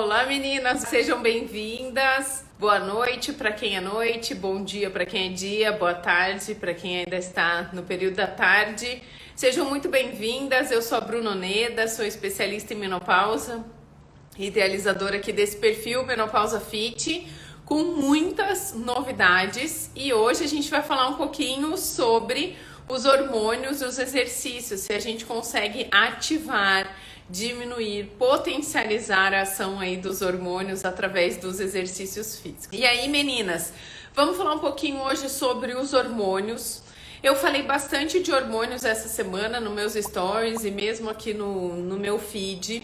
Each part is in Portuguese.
Olá meninas, sejam bem-vindas. Boa noite para quem é noite, bom dia para quem é dia, boa tarde para quem ainda está no período da tarde. Sejam muito bem-vindas. Eu sou a Bruna Oneda, sou especialista em menopausa, idealizadora aqui desse perfil Menopausa Fit, com muitas novidades. E hoje a gente vai falar um pouquinho sobre os hormônios e os exercícios, se a gente consegue ativar, diminuir, potencializar a ação aí dos hormônios através dos exercícios físicos. E aí, meninas, vamos falar um pouquinho hoje sobre os hormônios. Eu falei bastante de hormônios essa semana nos meus stories e mesmo aqui no meu feed.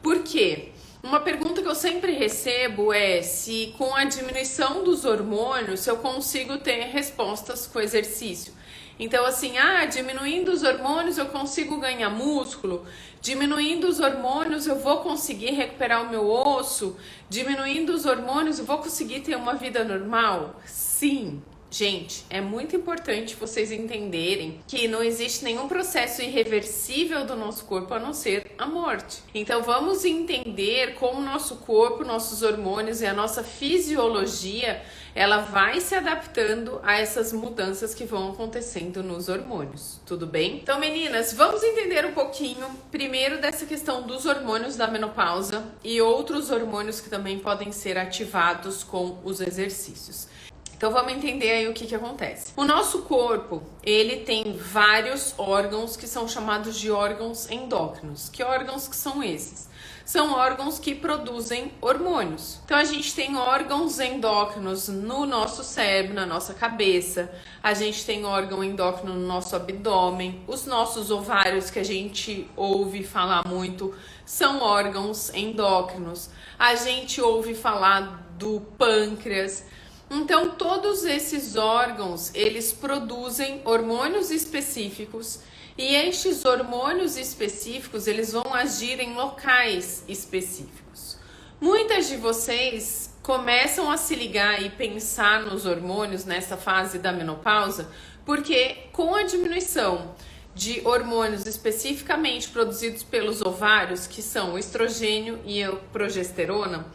Por quê? Uma pergunta que eu sempre recebo é se com a diminuição dos hormônios eu consigo ter respostas com o exercício. Então assim, diminuindo os hormônios eu consigo ganhar músculo, diminuindo os hormônios eu vou conseguir recuperar o meu osso, diminuindo os hormônios eu vou conseguir ter uma vida normal? Sim. Gente, é muito importante vocês entenderem que não existe nenhum processo irreversível do nosso corpo a não ser a morte. Então vamos entender como o nosso corpo, nossos hormônios e a nossa fisiologia, ela vai se adaptando a essas mudanças que vão acontecendo nos hormônios, tudo bem? Então meninas, vamos entender um pouquinho primeiro dessa questão dos hormônios da menopausa e outros hormônios que também podem ser ativados com os exercícios. Então vamos entender aí o que acontece. O nosso corpo, ele tem vários órgãos que são chamados de órgãos endócrinos. Que órgãos que são esses? São órgãos que produzem hormônios. Então a gente tem órgãos endócrinos no nosso cérebro, na nossa cabeça. A gente tem órgão endócrino no nosso abdômen. Os nossos ovários, que a gente ouve falar muito, são órgãos endócrinos. A gente ouve falar do pâncreas. Então, todos esses órgãos, eles produzem hormônios específicos e estes hormônios específicos, eles vão agir em locais específicos. Muitas de vocês começam a se ligar e pensar nos hormônios nessa fase da menopausa, porque com a diminuição de hormônios especificamente produzidos pelos ovários, que são o estrogênio e a progesterona,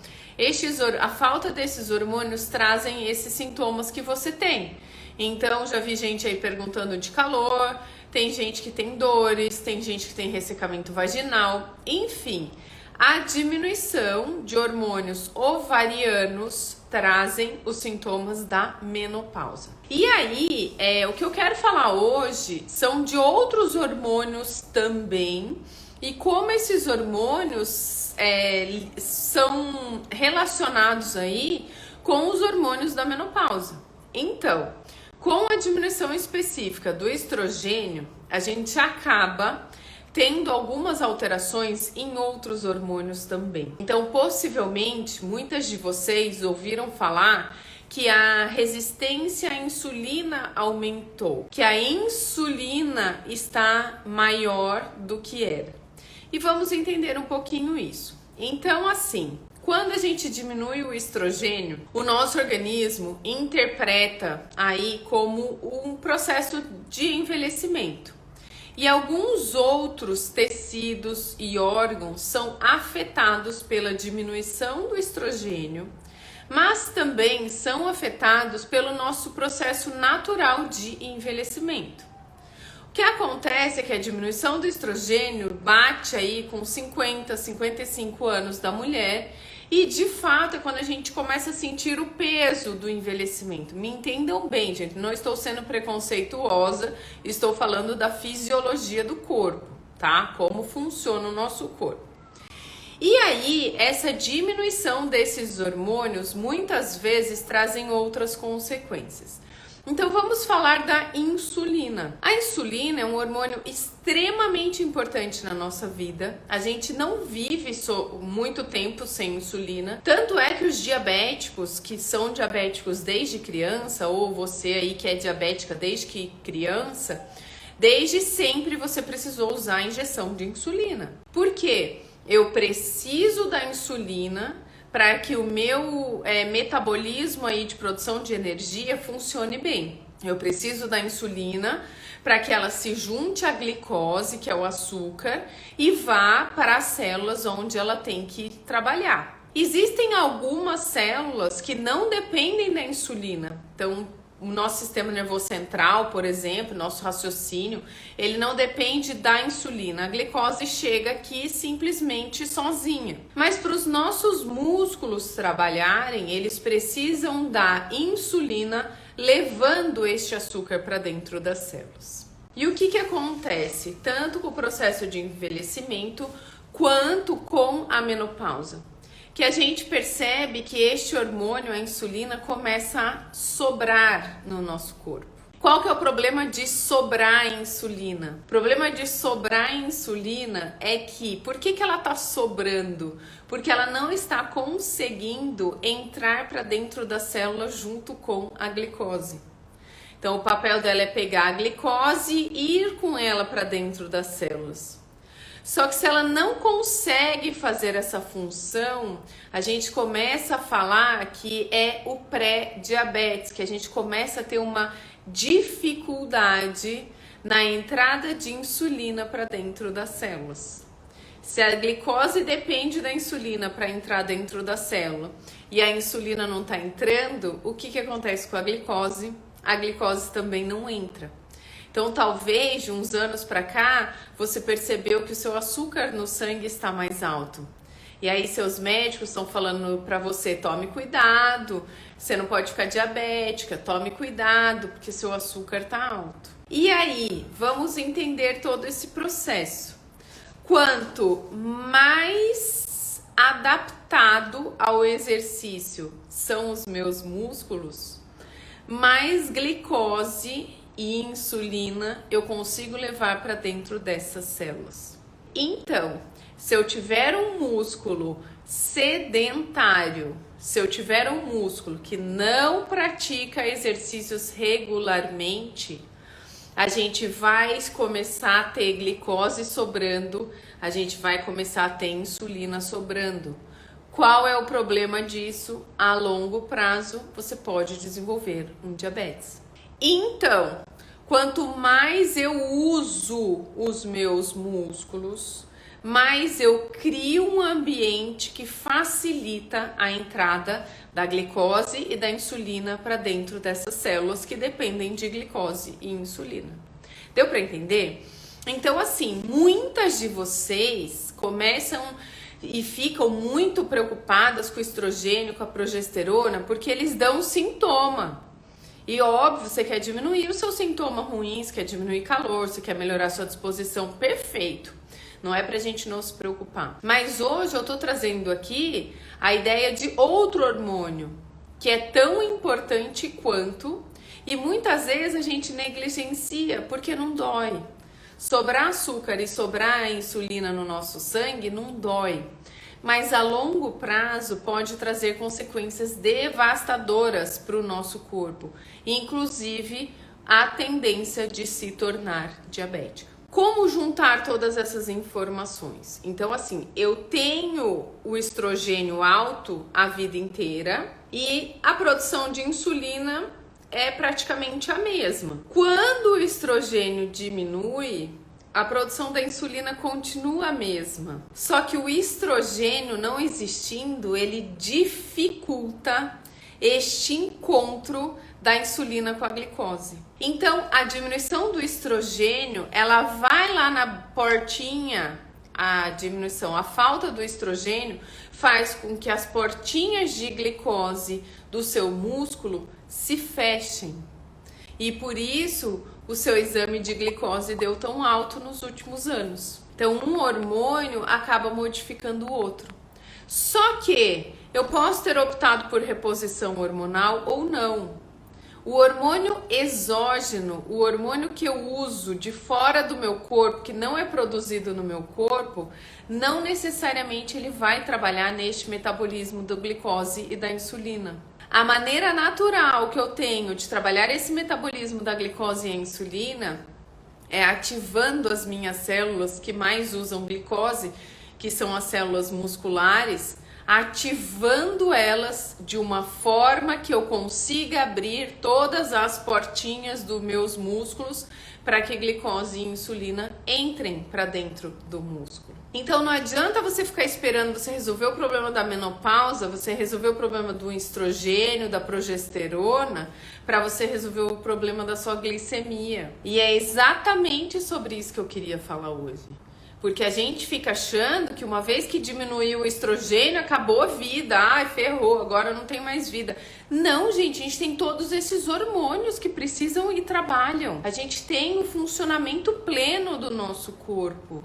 a falta desses hormônios trazem esses sintomas que você tem. Então, já vi gente aí perguntando de calor, tem gente que tem dores, tem gente que tem ressecamento vaginal, enfim. A diminuição de hormônios ovarianos trazem os sintomas da menopausa. E aí, o que eu quero falar hoje são de outros hormônios também, e como esses hormônios são relacionados aí com os hormônios da menopausa. Então, com a diminuição específica do estrogênio, a gente acaba tendo algumas alterações em outros hormônios também. Então, possivelmente, muitas de vocês ouviram falar que a resistência à insulina aumentou, que a insulina está maior do que era. E vamos entender um pouquinho isso. Então, assim, quando a gente diminui o estrogênio, o nosso organismo interpreta aí como um processo de envelhecimento. E alguns outros tecidos e órgãos são afetados pela diminuição do estrogênio, mas também são afetados pelo nosso processo natural de envelhecimento. O que acontece é que a diminuição do estrogênio bate aí com 50, 55 anos da mulher e de fato é quando a gente começa a sentir o peso do envelhecimento. Me entendam bem, gente, não estou sendo preconceituosa, estou falando da fisiologia do corpo, tá? Como funciona o nosso corpo. E aí, essa diminuição desses hormônios muitas vezes trazem outras consequências. Então vamos falar da insulina. A insulina é um hormônio extremamente importante na nossa vida. A gente não vive muito tempo sem insulina. Tanto é que os diabéticos, que são diabéticos desde criança, ou você aí que é diabética desde que criança, desde sempre você precisou usar a injeção de insulina. Por quê? Eu preciso da insulina para que o meu metabolismo aí de produção de energia funcione bem. Eu preciso da insulina para que ela se junte à glicose, que é o açúcar, e vá para as células onde ela tem que trabalhar. Existem algumas células que não dependem da insulina. Então, o nosso sistema nervoso central, por exemplo, nosso raciocínio, ele não depende da insulina. A glicose chega aqui simplesmente sozinha. Mas para os nossos músculos trabalharem, eles precisam da insulina levando este açúcar para dentro das células. E o que acontece? Tanto com o processo de envelhecimento quanto com a menopausa. Que a gente percebe que este hormônio, a insulina, começa a sobrar no nosso corpo. Qual que é o problema de sobrar insulina? O problema de sobrar insulina é que, por que ela está sobrando? Porque ela não está conseguindo entrar para dentro da célula junto com a glicose. Então, o papel dela é pegar a glicose e ir com ela para dentro das células. Só que se ela não consegue fazer essa função, a gente começa a falar que é o pré-diabetes, que a gente começa a ter uma dificuldade na entrada de insulina para dentro das células. Se a glicose depende da insulina para entrar dentro da célula e a insulina não está entrando, o que acontece com a glicose? A glicose também não entra. Então, talvez de uns anos para cá, você percebeu que o seu açúcar no sangue está mais alto. E aí seus médicos estão falando para você, tome cuidado, você não pode ficar diabética, tome cuidado, porque seu açúcar está alto. E aí, vamos entender todo esse processo. Quanto mais adaptado ao exercício são os meus músculos, mais glicose e insulina eu consigo levar para dentro dessas células. Então, se eu tiver um músculo sedentário, se eu tiver um músculo que não pratica exercícios regularmente, a gente vai começar a ter glicose sobrando, a gente vai começar a ter insulina sobrando. Qual é o problema disso? A longo prazo, você pode desenvolver um diabetes. Então, quanto mais eu uso os meus músculos, mais eu crio um ambiente que facilita a entrada da glicose e da insulina para dentro dessas células que dependem de glicose e insulina. Deu para entender? Então, assim, muitas de vocês começam e ficam muito preocupadas com o estrogênio, com a progesterona, porque eles dão sintoma. E óbvio, você quer diminuir os seus sintomas ruins, quer diminuir calor, você quer melhorar a sua disposição, perfeito. Não é pra gente não se preocupar. Mas hoje eu tô trazendo aqui a ideia de outro hormônio, que é tão importante quanto, e muitas vezes a gente negligencia porque não dói. Sobrar açúcar e sobrar insulina no nosso sangue não dói. Mas a longo prazo pode trazer consequências devastadoras para o nosso corpo, inclusive a tendência de se tornar diabética. Como juntar todas essas informações? Então, assim, eu tenho o estrogênio alto a vida inteira e a produção de insulina é praticamente a mesma. Quando o estrogênio diminui, a produção da insulina continua a mesma. Só que o estrogênio não existindo, ele dificulta este encontro da insulina com a glicose. Então, a diminuição do estrogênio, ela vai lá na portinha, a falta do estrogênio faz com que as portinhas de glicose do seu músculo se fechem. E por isso, o seu exame de glicose deu tão alto nos últimos anos. Então, um hormônio acaba modificando o outro. Só que eu posso ter optado por reposição hormonal ou não. O hormônio exógeno, o hormônio que eu uso de fora do meu corpo, que não é produzido no meu corpo, não necessariamente ele vai trabalhar neste metabolismo da glicose e da insulina. A maneira natural que eu tenho de trabalhar esse metabolismo da glicose e a insulina é ativando as minhas células que mais usam glicose, que são as células musculares, ativando elas de uma forma que eu consiga abrir todas as portinhas dos meus músculos para que glicose e insulina entrem para dentro do músculo. Então não adianta você ficar esperando você resolver o problema da menopausa, você resolver o problema do estrogênio, da progesterona, para você resolver o problema da sua glicemia. E é exatamente sobre isso que eu queria falar hoje. Porque a gente fica achando que uma vez que diminuiu o estrogênio, acabou a vida. Ai, ferrou, agora não tem mais vida. Não, gente, a gente tem todos esses hormônios que precisam e trabalham. A gente tem o funcionamento pleno do nosso corpo.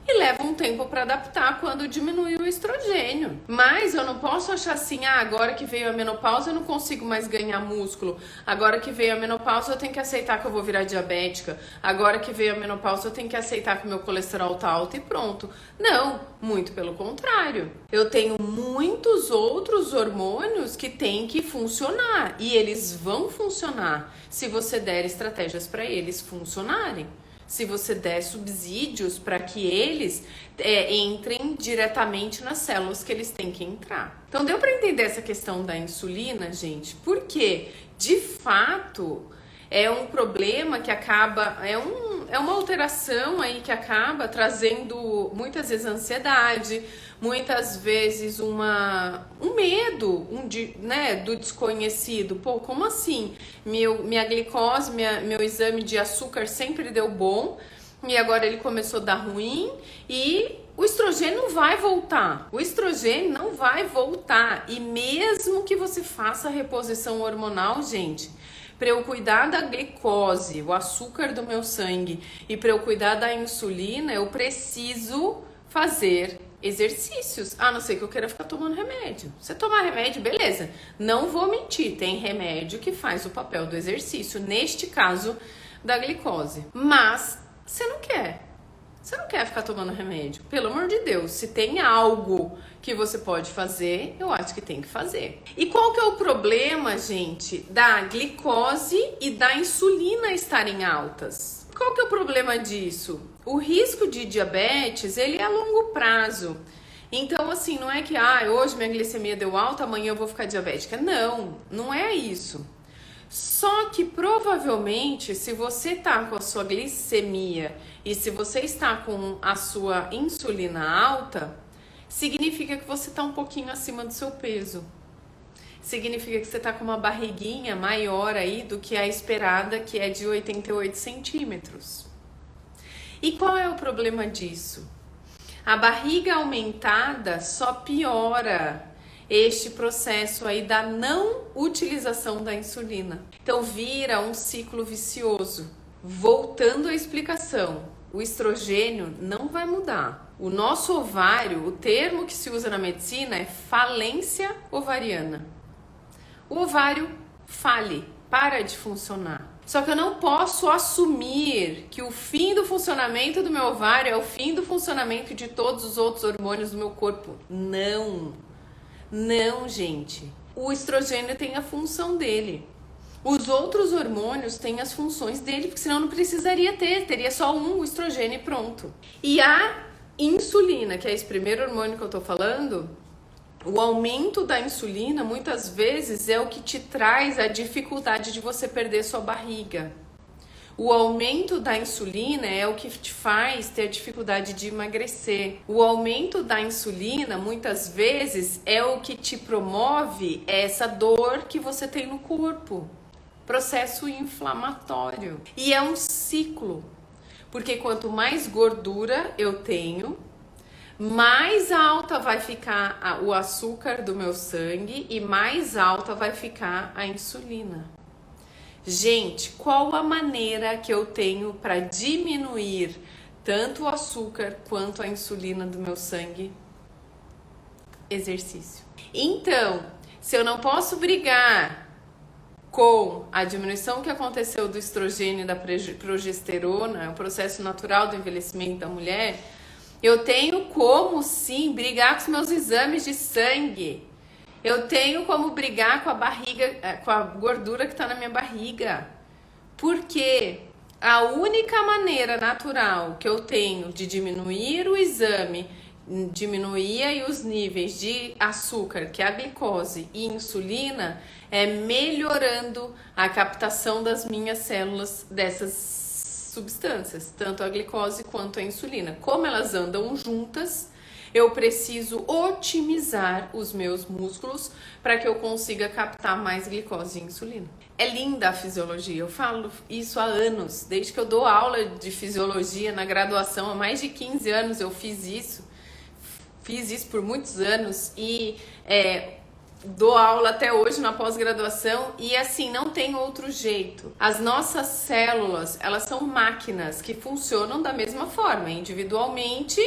E leva um tempo para adaptar quando diminui o estrogênio. Mas eu não posso achar assim, agora que veio a menopausa eu não consigo mais ganhar músculo. Agora que veio a menopausa eu tenho que aceitar que eu vou virar diabética. Agora que veio a menopausa eu tenho que aceitar que o meu colesterol tá alto e pronto. Não, muito pelo contrário. Eu tenho muitos outros hormônios que têm que funcionar. E eles vão funcionar se você der estratégias para eles funcionarem. Se você der subsídios para que eles entrem diretamente nas células que eles têm que entrar. Então deu para entender essa questão da insulina, gente? Porque, de fato, é um problema que acaba, é uma alteração aí que acaba trazendo muitas vezes ansiedade, muitas vezes um medo do desconhecido. Pô, como assim? Minha glicose, meu exame de açúcar sempre deu bom e agora ele começou a dar ruim e o estrogênio não vai voltar. O estrogênio não vai voltar. E mesmo que você faça a reposição hormonal, gente, para eu cuidar da glicose, o açúcar do meu sangue, e para eu cuidar da insulina, eu preciso fazer exercícios, a não ser que eu queira ficar tomando remédio. Você tomar remédio, beleza. Não vou mentir, tem remédio que faz o papel do exercício, neste caso da glicose. Mas você não quer. Você não quer ficar tomando remédio. Pelo amor de Deus, se tem algo que você pode fazer, eu acho que tem que fazer. E qual que é o problema, gente, da glicose e da insulina estarem altas? Qual que é o problema disso? O risco de diabetes, ele é a longo prazo. Então, assim, não é que hoje minha glicemia deu alta, amanhã eu vou ficar diabética. Não, não é isso. Só que provavelmente, se você tá com a sua glicemia e se você está com a sua insulina alta, significa que você tá um pouquinho acima do seu peso. Significa que você tá com uma barriguinha maior aí do que a esperada, que é de 88 centímetros. E qual é o problema disso? A barriga aumentada só piora este processo aí da não utilização da insulina. Então vira um ciclo vicioso. Voltando à explicação, o estrogênio não vai mudar. O nosso ovário, o termo que se usa na medicina é falência ovariana. O ovário fale, para de funcionar. Só que eu não posso assumir que o fim do funcionamento do meu ovário é o fim do funcionamento de todos os outros hormônios do meu corpo. Não. Não, gente. O estrogênio tem a função dele. Os outros hormônios têm as funções dele, porque senão não precisaria ter. Teria só o estrogênio e pronto. E a insulina, que é esse primeiro hormônio que eu tô falando, o aumento da insulina muitas vezes é o que te traz a dificuldade de você perder sua barriga. O aumento da insulina é o que te faz ter dificuldade de emagrecer. O aumento da insulina muitas vezes é o que te promove essa dor que você tem no corpo. Processo inflamatório. E é um ciclo. Porque quanto mais gordura eu tenho, mais alta vai ficar o açúcar do meu sangue e mais alta vai ficar a insulina. Gente, qual a maneira que eu tenho para diminuir tanto o açúcar quanto a insulina do meu sangue? Exercício. Então, se eu não posso brigar com a diminuição que aconteceu do estrogênio e da progesterona, é um processo natural do envelhecimento da mulher, eu tenho como sim brigar com os meus exames de sangue. Eu tenho como brigar com a barriga, com a gordura que está na minha barriga. Porque a única maneira natural que eu tenho de diminuir o exame, diminuir aí os níveis de açúcar, que é a glicose e insulina, é melhorando a captação das minhas células, dessas substâncias, tanto a glicose quanto a insulina. Como elas andam juntas, eu preciso otimizar os meus músculos para que eu consiga captar mais glicose e insulina. É linda a fisiologia, eu falo isso há anos, desde que eu dou aula de fisiologia na graduação, há mais de 15 anos eu fiz isso por muitos anos e dou aula até hoje na pós-graduação e assim, não tem outro jeito. As nossas células, elas são máquinas que funcionam da mesma forma, individualmente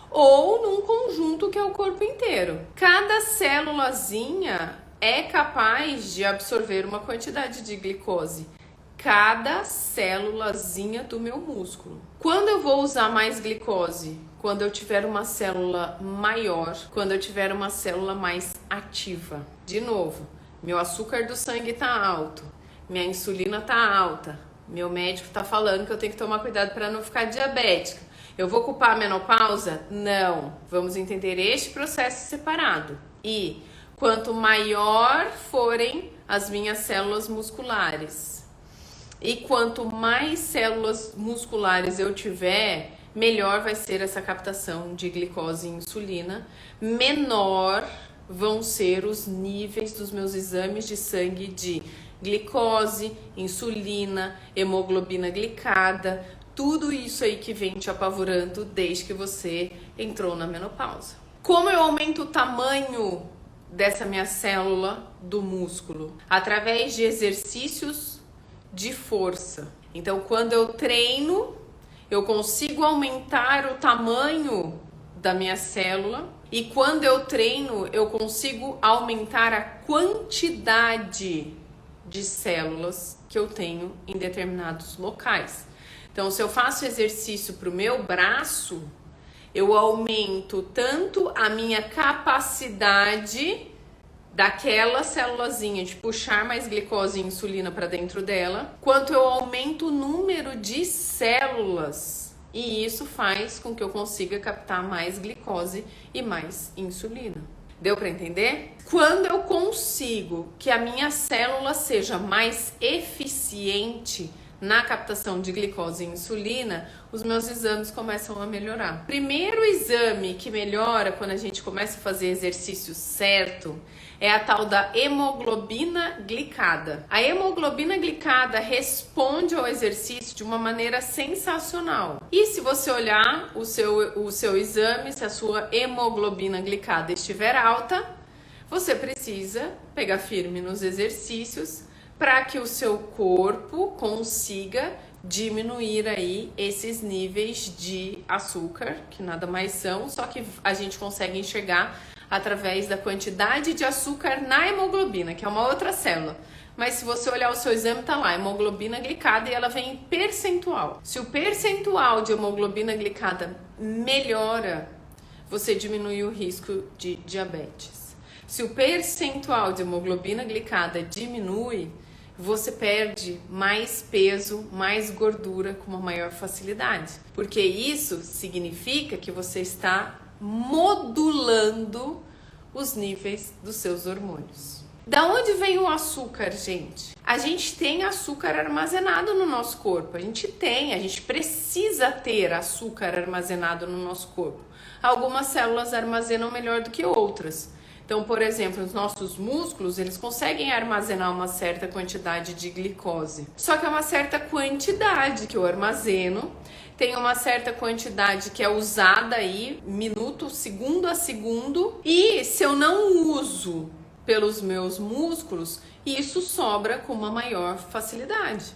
ou num conjunto que é o corpo inteiro. Cada célulazinha é capaz de absorver uma quantidade de glicose. Cada célulazinha do meu músculo. Quando eu vou usar mais glicose? Quando eu tiver uma célula maior, quando eu tiver uma célula mais ativa. De novo, meu açúcar do sangue tá alto, minha insulina tá alta, meu médico tá falando que eu tenho que tomar cuidado para não ficar diabética. Eu vou culpar a menopausa? Não. Vamos entender este processo separado. E quanto maior forem as minhas células musculares, e quanto mais células musculares eu tiver, melhor vai ser essa captação de glicose e insulina, menor vão ser os níveis dos meus exames de sangue de glicose, insulina, hemoglobina glicada, tudo isso aí que vem te apavorando desde que você entrou na menopausa. Como eu aumento o tamanho dessa minha célula do músculo? Através de exercícios de força. Então, quando eu treino, eu consigo aumentar o tamanho da minha célula e quando eu treino, eu consigo aumentar a quantidade de células que eu tenho em determinados locais. Então, se eu faço exercício para o meu braço, eu aumento tanto a minha capacidade daquela célulazinha de puxar mais glicose e insulina para dentro dela, quanto eu aumento o número de células. E isso faz com que eu consiga captar mais glicose e mais insulina. Deu para entender? Quando eu consigo que a minha célula seja mais eficiente na captação de glicose e insulina, os meus exames começam a melhorar. Primeiro exame que melhora quando a gente começa a fazer exercício certo é a tal da hemoglobina glicada. A hemoglobina glicada responde ao exercício de uma maneira sensacional. E se você olhar o seu exame, se a sua hemoglobina glicada estiver alta, você precisa pegar firme nos exercícios para que o seu corpo consiga diminuir aí esses níveis de açúcar, que nada mais são, só que a gente consegue enxergar através da quantidade de açúcar na hemoglobina, que é uma outra célula. Mas se você olhar o seu exame, tá lá, hemoglobina glicada e ela vem em percentual. Se o percentual de hemoglobina glicada melhora, você diminui o risco de diabetes. Se o percentual de hemoglobina glicada diminui, você perde mais peso, mais gordura com uma maior facilidade. Porque isso significa que você está modulando os níveis dos seus hormônios. Da onde vem o açúcar, gente? A gente tem açúcar armazenado no nosso corpo. A gente precisa ter açúcar armazenado no nosso corpo. Algumas células armazenam melhor do que outras. Então, por exemplo, os nossos músculos, eles conseguem armazenar uma certa quantidade de glicose. Só que é uma certa quantidade que eu armazeno, tem uma certa quantidade que é usada aí, minuto, segundo a segundo. E se eu não uso pelos meus músculos, isso sobra com uma maior facilidade.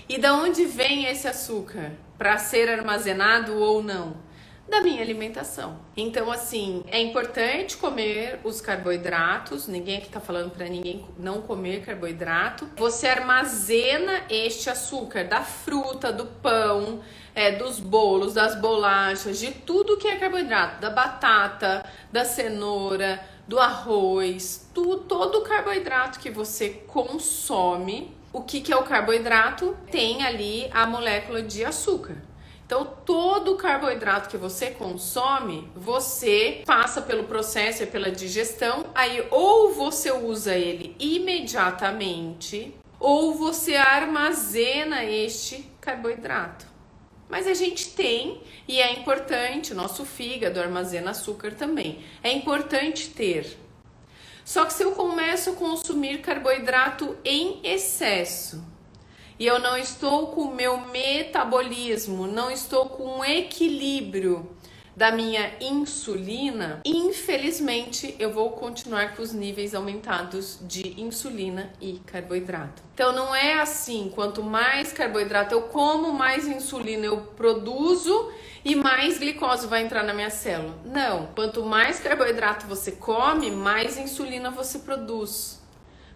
E da onde vem esse açúcar? Para ser armazenado ou não? Da minha alimentação. Então, assim, é importante comer os carboidratos. Ninguém aqui tá falando para ninguém não comer carboidrato. Você armazena este açúcar da fruta, do pão, dos bolos, das bolachas, de tudo que é carboidrato, da batata, da cenoura, do arroz, todo o carboidrato que você consome. O que é o carboidrato? Tem ali a molécula de açúcar. Então, todo o carboidrato que você consome, você passa pelo processo e pela digestão, aí ou você usa ele imediatamente, ou você armazena este carboidrato. Mas a gente tem, e é importante, o nosso fígado armazena açúcar também. É importante ter. Só que se eu começo a consumir carboidrato em excesso, e eu não estou com o meu metabolismo, não estou com um equilíbrio da minha insulina, infelizmente eu vou continuar com os níveis aumentados de insulina e carboidrato. Então não é assim, quanto mais carboidrato eu como, mais insulina eu produzo e mais glicose vai entrar na minha célula. Não, quanto mais carboidrato você come, mais insulina você produz.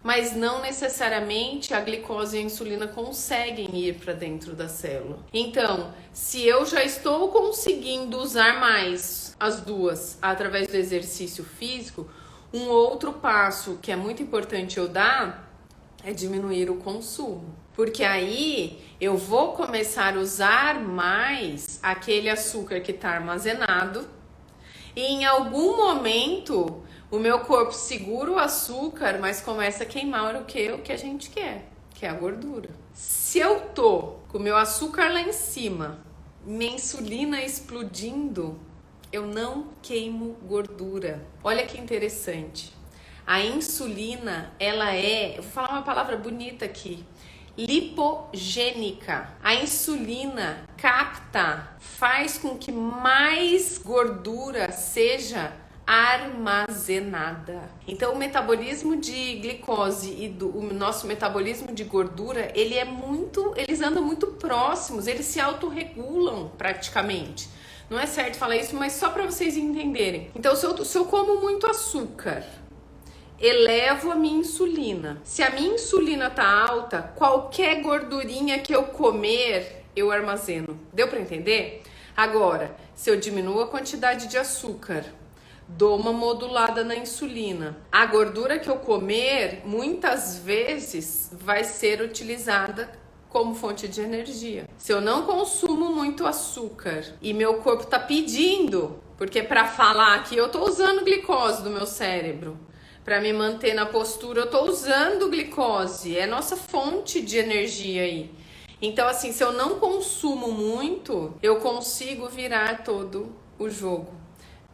Mas não necessariamente a glicose e a insulina conseguem ir para dentro da célula. Então, se eu já estou conseguindo usar mais as duas através do exercício físico, um outro passo que é muito importante eu dar é diminuir o consumo. Porque aí eu vou começar a usar mais aquele açúcar que está armazenado e em algum momento o meu corpo segura o açúcar, mas começa a queimar o que a gente quer, que é a gordura. Se eu tô com o meu açúcar lá em cima, minha insulina explodindo, eu não queimo gordura. Olha que interessante. A insulina, ela é, eu vou falar uma palavra bonita aqui, lipogênica. A insulina capta, faz com que mais gordura seja armazenada. Então o metabolismo de glicose e o nosso metabolismo de gordura, eles andam muito próximos, eles se autorregulam praticamente. Não é certo falar isso, mas só para vocês entenderem. Então se eu como muito açúcar, elevo a minha insulina. Se a minha insulina tá alta, qualquer gordurinha que eu comer, eu armazeno. Deu para entender? Agora, se eu diminuo a quantidade de açúcar, dou uma modulada na insulina, a gordura que eu comer, muitas vezes, vai ser utilizada como fonte de energia. Se eu não consumo muito açúcar e meu corpo tá pedindo, porque para falar aqui eu tô usando glicose do meu cérebro, para me manter na postura eu tô usando glicose, é nossa fonte de energia aí. Então assim, se eu não consumo muito, eu consigo virar todo o jogo.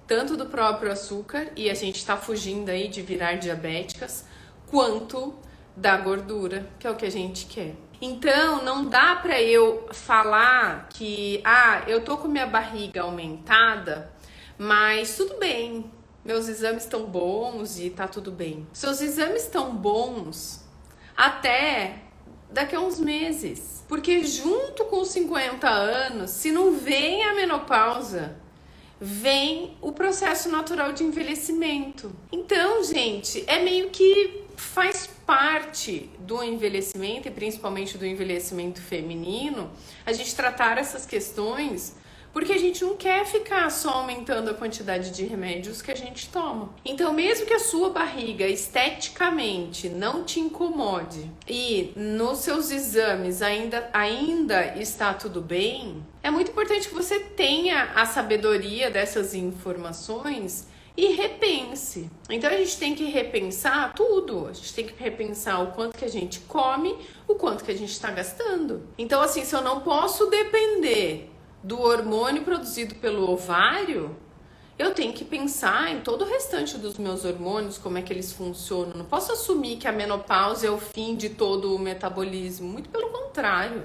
Tanto do próprio açúcar, e a gente está fugindo aí de virar diabéticas, quanto da gordura, que é o que a gente quer. Então, não dá para eu falar que, eu tô com minha barriga aumentada, mas tudo bem, meus exames estão bons e tá tudo bem. Seus exames estão bons até daqui a uns meses, porque junto com os 50 anos, se não vem a menopausa, vem o processo natural de envelhecimento. Então, gente, é meio que faz parte do envelhecimento, e principalmente do envelhecimento feminino, a gente tratar essas questões, porque a gente não quer ficar só aumentando a quantidade de remédios que a gente toma. Então, mesmo que a sua barriga esteticamente não te incomode e nos seus exames ainda está tudo bem, é muito importante que você tenha a sabedoria dessas informações e repense. Então a gente tem que repensar tudo. A gente tem que repensar o quanto que a gente come, o quanto que a gente está gastando. Então assim, se eu não posso depender do hormônio produzido pelo ovário, eu tenho que pensar em todo o restante dos meus hormônios, como é que eles funcionam. Não posso assumir que a menopausa é o fim de todo o metabolismo. Muito pelo contrário.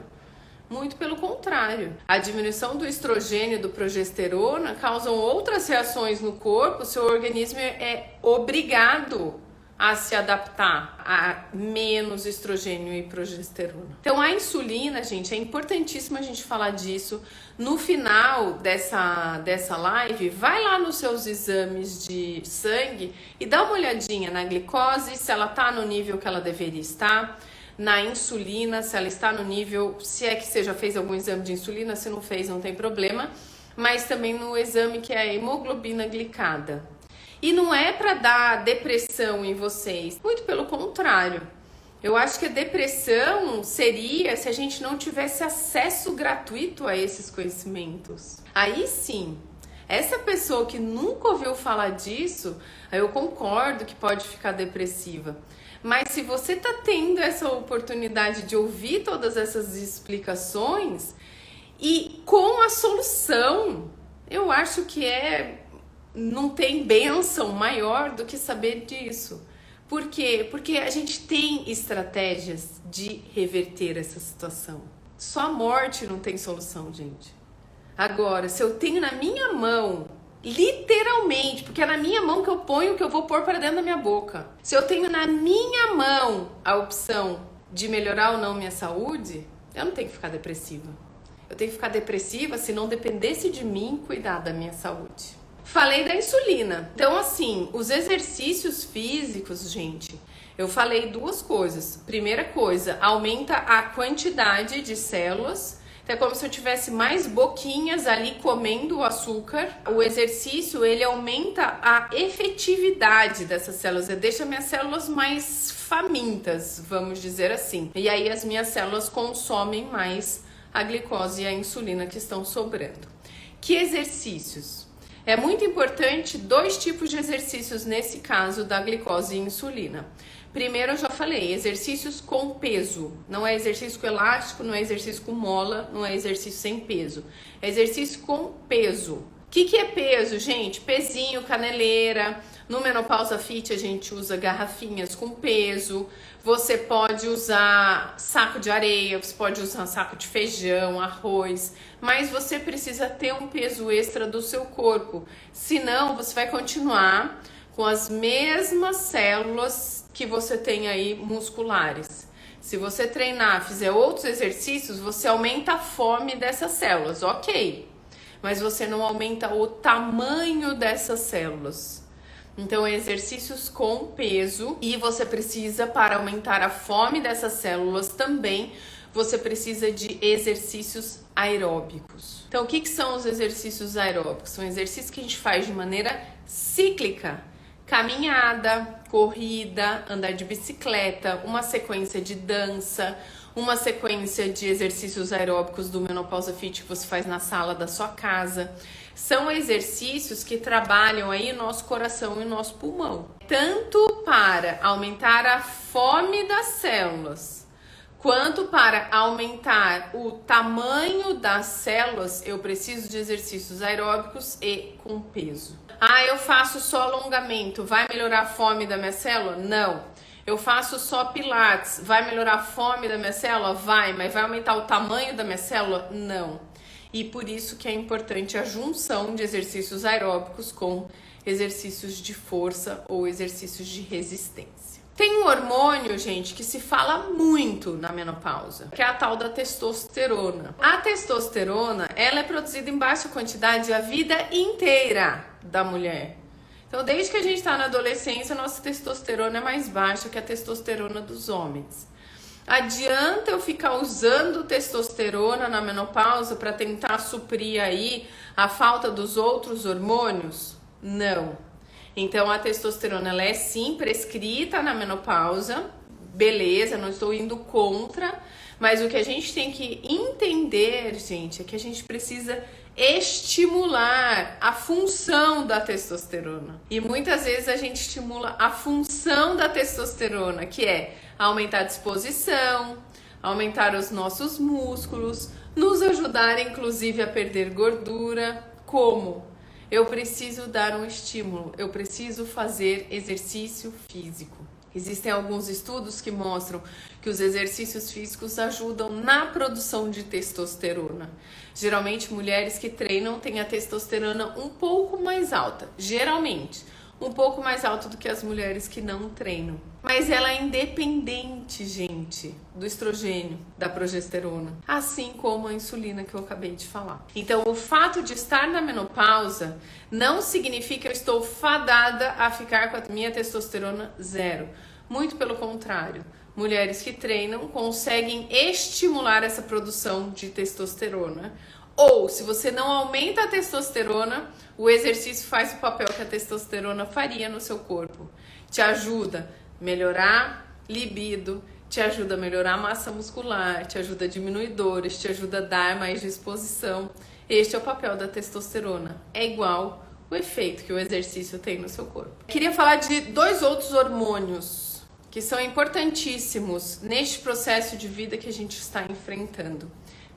Muito pelo contrário. A diminuição do estrogênio e do progesterona causam outras reações no corpo. O seu organismo é obrigado a se adaptar a menos estrogênio e progesterona. Então a insulina, gente, é importantíssimo a gente falar disso. No final dessa live, vai lá nos seus exames de sangue e dá uma olhadinha na glicose, se ela tá no nível que ela deveria estar, na insulina, se ela está no nível, se é que você já fez algum exame de insulina, se não fez não tem problema, mas também no exame que é a hemoglobina glicada. E não é para dar depressão em vocês, muito pelo contrário. Eu acho que a depressão seria se a gente não tivesse acesso gratuito a esses conhecimentos. Aí sim, essa pessoa que nunca ouviu falar disso, eu concordo que pode ficar depressiva. Mas se você está tendo essa oportunidade de ouvir todas essas explicações E com a solução, eu acho que não tem bênção maior do que saber disso. Por quê? Porque a gente tem estratégias de reverter essa situação. Só a morte não tem solução, gente. Agora, se eu tenho na minha mão, literalmente, porque é na minha mão que eu ponho o que eu vou pôr para dentro da minha boca. Se eu tenho na minha mão a opção de melhorar ou não minha saúde, eu não tenho que ficar depressiva. Eu tenho que ficar depressiva se não dependesse de mim cuidar da minha saúde. Falei da insulina. Então, assim, os exercícios físicos, gente, eu falei duas coisas. Primeira coisa, aumenta a quantidade de células. Então, é como se eu tivesse mais boquinhas ali comendo o açúcar. O exercício, ele aumenta a efetividade dessas células. Ele deixa minhas células mais famintas, vamos dizer assim. E aí, as minhas células consomem mais a glicose e a insulina que estão sobrando. Que exercícios? É muito importante dois tipos de exercícios nesse caso da glicose e insulina. Primeiro, eu já falei, exercícios com peso. Não é exercício com elástico, não é exercício com mola, não é exercício sem peso. É exercício com peso. O que é peso, gente? Pezinho, caneleira. No Menopausa Fit a gente usa garrafinhas com peso. Você pode usar saco de areia, você pode usar saco de feijão, arroz. Mas você precisa ter um peso extra do seu corpo. Senão você vai continuar com as mesmas células que você tem aí musculares. Se você treinar, fizer outros exercícios, você aumenta a fome dessas células, ok. Mas você não aumenta o tamanho dessas células. Então, exercícios com peso, e você precisa, para aumentar a fome dessas células também, você precisa de exercícios aeróbicos. Então, o que são os exercícios aeróbicos? São exercícios que a gente faz de maneira cíclica. Caminhada, corrida, andar de bicicleta, uma sequência de dança, uma sequência de exercícios aeróbicos do Menopausa Fit que você faz na sala da sua casa. São exercícios que trabalham aí o nosso coração e o nosso pulmão. Tanto para aumentar a fome das células, quanto para aumentar o tamanho das células, eu preciso de exercícios aeróbicos e com peso. Ah, eu faço só alongamento, vai melhorar a fome da minha célula? Não. Eu faço só pilates, vai melhorar a fome da minha célula? Vai, mas vai aumentar o tamanho da minha célula? Não. E por isso que é importante a junção de exercícios aeróbicos com exercícios de força ou exercícios de resistência. Tem um hormônio, gente, que se fala muito na menopausa, que é a tal da testosterona. A testosterona, ela é produzida em baixa quantidade a vida inteira da mulher. Então, desde que a gente está na adolescência, a nossa testosterona é mais baixa que a testosterona dos homens. Adianta eu ficar usando testosterona na menopausa para tentar suprir aí a falta dos outros hormônios? Não. Então, a testosterona, ela é sim prescrita na menopausa, beleza, não estou indo contra, mas o que a gente tem que entender, gente, é que a gente precisa estimular a função da testosterona. E muitas vezes a gente estimula a função da testosterona, que é aumentar a disposição, aumentar os nossos músculos, nos ajudar inclusive a perder gordura. Como? Eu preciso dar um estímulo, eu preciso fazer exercício físico. Existem alguns estudos que mostram que os exercícios físicos ajudam na produção de testosterona. Geralmente, mulheres que treinam têm a testosterona um pouco mais alta. Geralmente, um pouco mais alta do que as mulheres que não treinam. Mas ela é independente, gente, do estrogênio, da progesterona. Assim como a insulina que eu acabei de falar. Então, o fato de estar na menopausa não significa que eu estou fadada a ficar com a minha testosterona zero. Muito pelo contrário. Mulheres que treinam conseguem estimular essa produção de testosterona. Ou, se você não aumenta a testosterona, o exercício faz o papel que a testosterona faria no seu corpo. Te ajuda a melhorar libido, te ajuda a melhorar a massa muscular, te ajuda a diminuir dores, te ajuda a dar mais disposição. Este é o papel da testosterona. É igual o efeito que o exercício tem no seu corpo. Queria falar de dois outros hormônios que são importantíssimos neste processo de vida que a gente está enfrentando.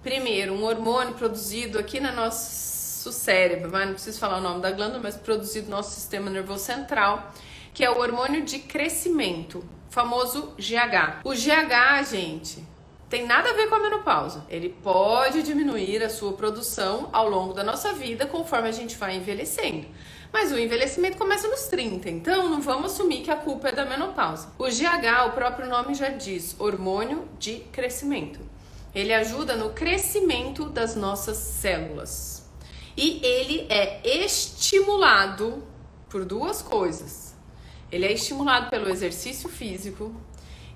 Primeiro, um hormônio produzido aqui no nosso cérebro, mas não preciso falar o nome da glândula, mas produzido no nosso sistema nervoso central, que é o hormônio de crescimento, famoso GH. O GH, gente, tem nada a ver com a menopausa. Ele pode diminuir a sua produção ao longo da nossa vida conforme a gente vai envelhecendo. Mas o envelhecimento começa nos 30, então não vamos assumir que a culpa é da menopausa. O GH, o próprio nome já diz, hormônio de crescimento. Ele ajuda no crescimento das nossas células. E ele é estimulado por duas coisas. Ele é estimulado pelo exercício físico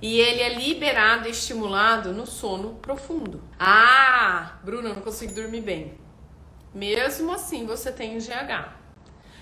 e ele é liberado e estimulado no sono profundo. Ah, Bruna, eu não consigo dormir bem. Mesmo assim, você tem o GH.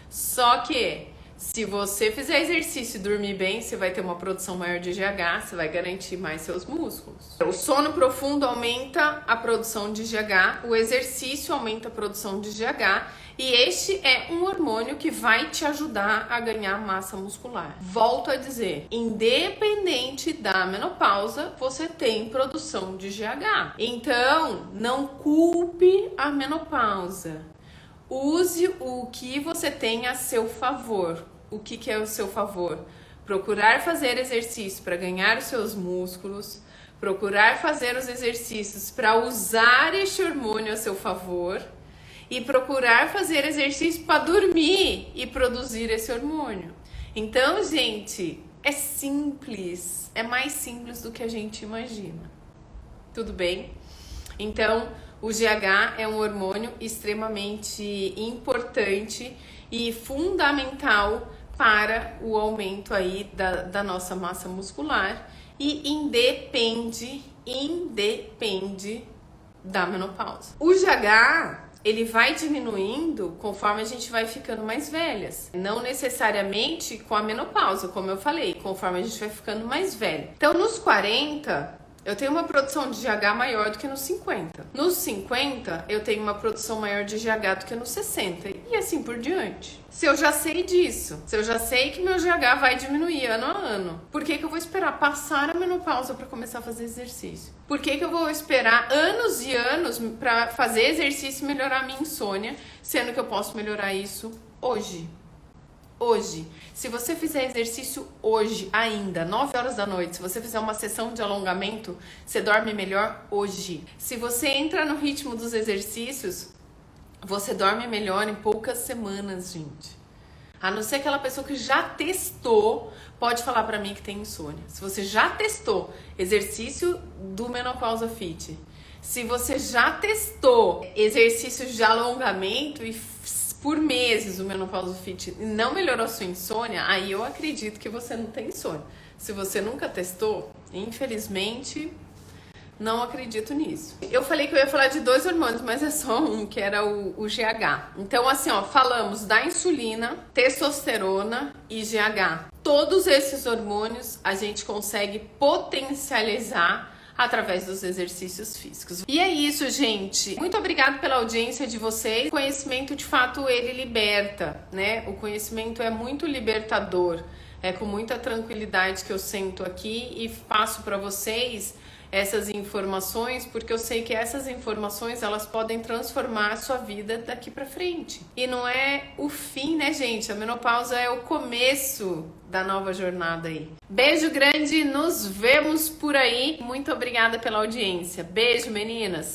Só que, se você fizer exercício e dormir bem, você vai ter uma produção maior de GH, você vai garantir mais seus músculos. O sono profundo aumenta a produção de GH, o exercício aumenta a produção de GH e este é um hormônio que vai te ajudar a ganhar massa muscular. Volto a dizer, independente da menopausa, você tem produção de GH. Então, não culpe a menopausa. Use o que você tem a seu favor. O que é o seu favor? Procurar fazer exercício para ganhar os seus músculos, procurar fazer os exercícios para usar este hormônio a seu favor e procurar fazer exercício para dormir e produzir esse hormônio. Então, gente, é simples, é mais simples do que a gente imagina. Tudo bem? Então, o GH é um hormônio extremamente importante e fundamental para o aumento aí da nossa massa muscular e independe da menopausa. O GH, ele vai diminuindo conforme a gente vai ficando mais velhas. Não necessariamente com a menopausa, como eu falei, conforme a gente vai ficando mais velha. Então, nos 40... eu tenho uma produção de GH maior do que nos 50. Nos 50, eu tenho uma produção maior de GH do que nos 60. E assim por diante. Se eu já sei disso, se eu já sei que meu GH vai diminuir ano a ano, por que eu vou esperar passar a menopausa para começar a fazer exercício? Por que eu vou esperar anos e anos para fazer exercício e melhorar a minha insônia, sendo que eu posso melhorar isso hoje? Hoje, se você fizer exercício hoje ainda, 9 horas da noite, se você fizer uma sessão de alongamento, você dorme melhor hoje. Se você entra no ritmo dos exercícios, você dorme melhor em poucas semanas, gente. A não ser aquela pessoa que já testou, pode falar pra mim que tem insônia. Se você já testou exercício do Menopausa Fit, se você já testou exercícios de alongamento e por meses o Menopausa Fit e não melhorou a sua insônia, aí eu acredito que você não tem insônia. Se você nunca testou, infelizmente, não acredito nisso. Eu falei que eu ia falar de 2 hormônios, mas é só um, que era o GH. Então, assim, ó, falamos da insulina, testosterona e GH. Todos esses hormônios a gente consegue potencializar através dos exercícios físicos. E é isso, gente. Muito obrigada pela audiência de vocês. O conhecimento, de fato, ele liberta, né? O conhecimento é muito libertador. É com muita tranquilidade que eu sento aqui e passo para vocês essas informações, porque eu sei que essas informações, elas podem transformar a sua vida daqui pra frente. E não é o fim, né, gente? A menopausa é o começo da nova jornada aí. Beijo grande, nos vemos por aí. Muito obrigada pela audiência. Beijo, meninas!